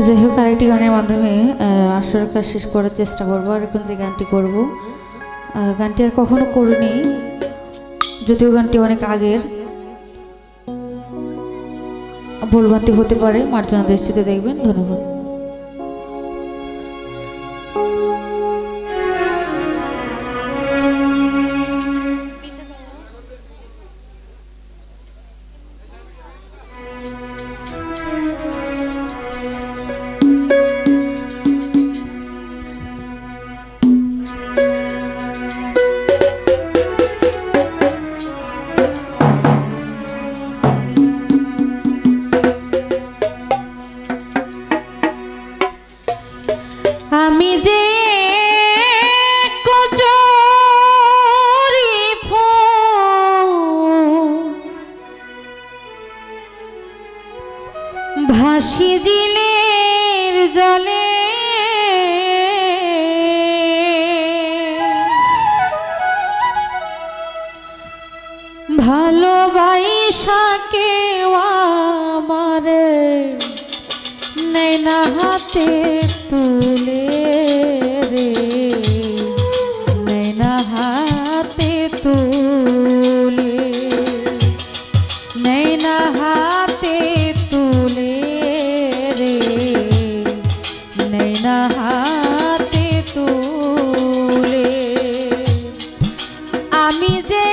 যাই হোক, আরেকটি গানের মাধ্যমে আসর কাজ শেষ করার চেষ্টা করবো। আর এখন যে গানটি করব, গানটি আর কখনো করিনি, যদিও গানটি অনেক আগের, ভুলভ্রান্তি হতে পারে, মার্জনা দৃষ্টিতে দেখবেন। ধন্যবাদ। আমি যে কচুরি ভাসি জিলের জলে, ভালোবাসা কেউ আমারে নেই না হাতে তুলে রে, নেই না হাতে তুলে, নেই না হাতে তুলে রে, নেই না হাতে তুলে। আমি যে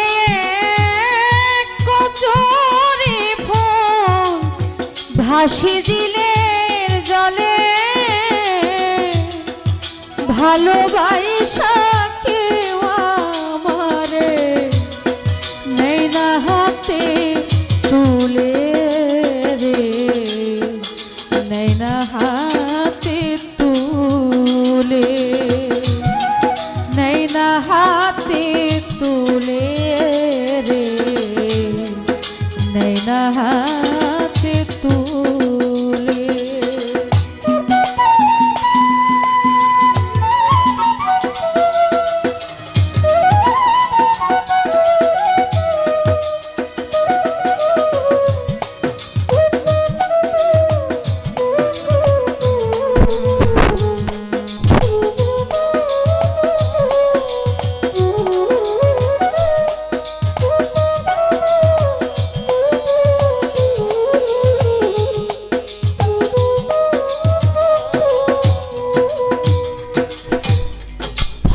কচুরি ফুল ভাসি দিলের জলে, ভালোবাসা কেউ আমারে নেই না হাতে তুলে রে, নেই না হাতে তুলে, নেই না হাতে তুলে রে, নেই না হাতে তুলে।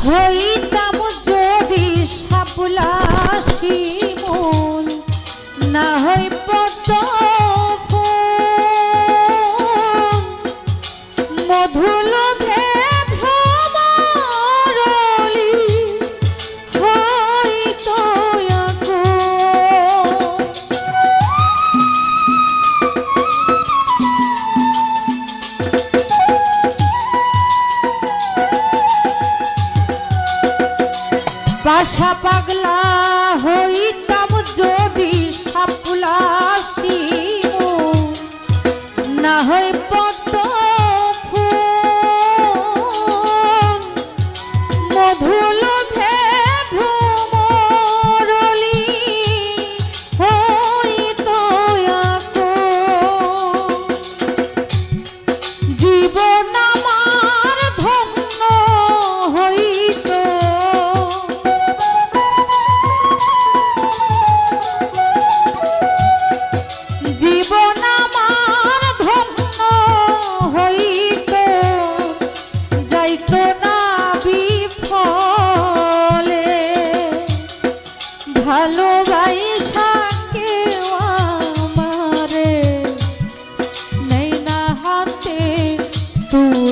হইতাম যদি শাপলা শিমুল, না হই পদ্ম ফুল, মধুলোভে ভ্রমরলি হইতো আকুল। বাসা পাগলা হইতাম যদি শাপলা শিমুল, না হয় পদ্ম ফুল, মধুলোভে ভ্রমরলি হইতো আকুল। জীবন আমার ধন্য হইতো, জীবন আমার ধন্য হইতো, যাইতো না বিফলে, ভালোবাসা কেউ আমারে নেই না হাতে তুলে।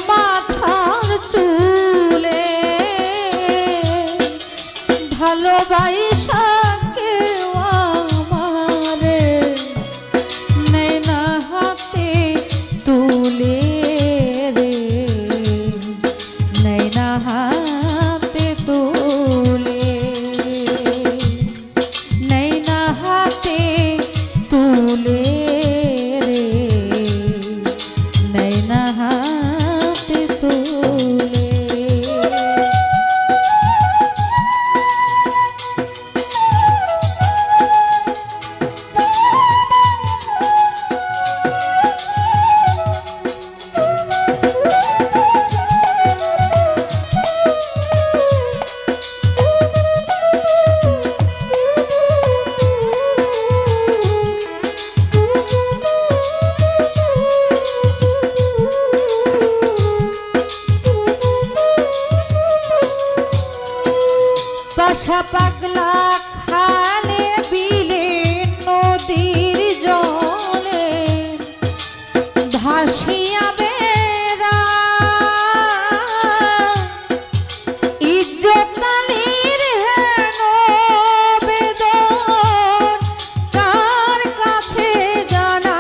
মাথার চুলে ভালোবাসা কেউ আমারে নেয় না হাতে তুলে রে, নেয় না হাতে তুলে, নেয় না হাতে তুলে রে, নেয় না হাতে তুলে। বাসা পাগলা খালে বিলে নদীর জলে ভাসিয়া বেড়া ইজ্জত আলীর হেন বেদন কার কাছে জানা।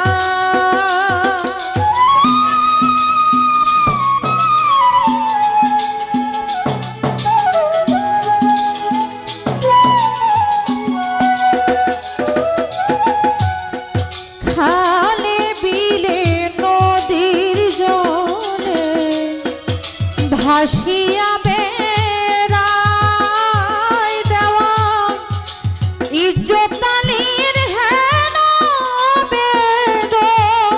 খালে বিলে নদীর জলে ভাসিয়া বেড়ায় দেওয়া ইজ্জত আলীর হেন বেদন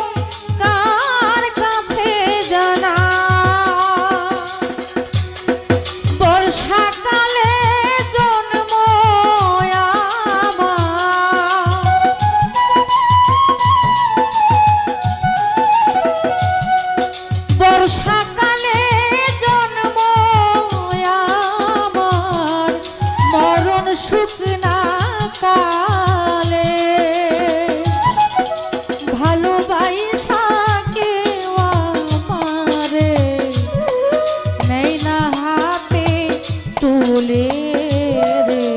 কার কাছে জানা। বর্ষাকালে জন্ম আমার, বর্ষাকালে জন্ম আমার, মরণ শুকনা কালে ভালোবাসা কেউ আমারে নেয় না হাতে তুলে রে,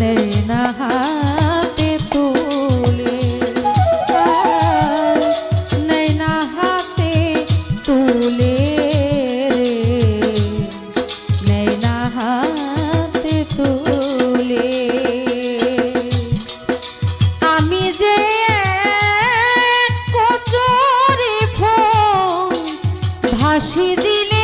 নেয় না হাতে তুলে, নেয় না হাতে তুলে রে, নেয় না হাতে তুলে। আমি যে কচুরি ফুল ভাসি দিলে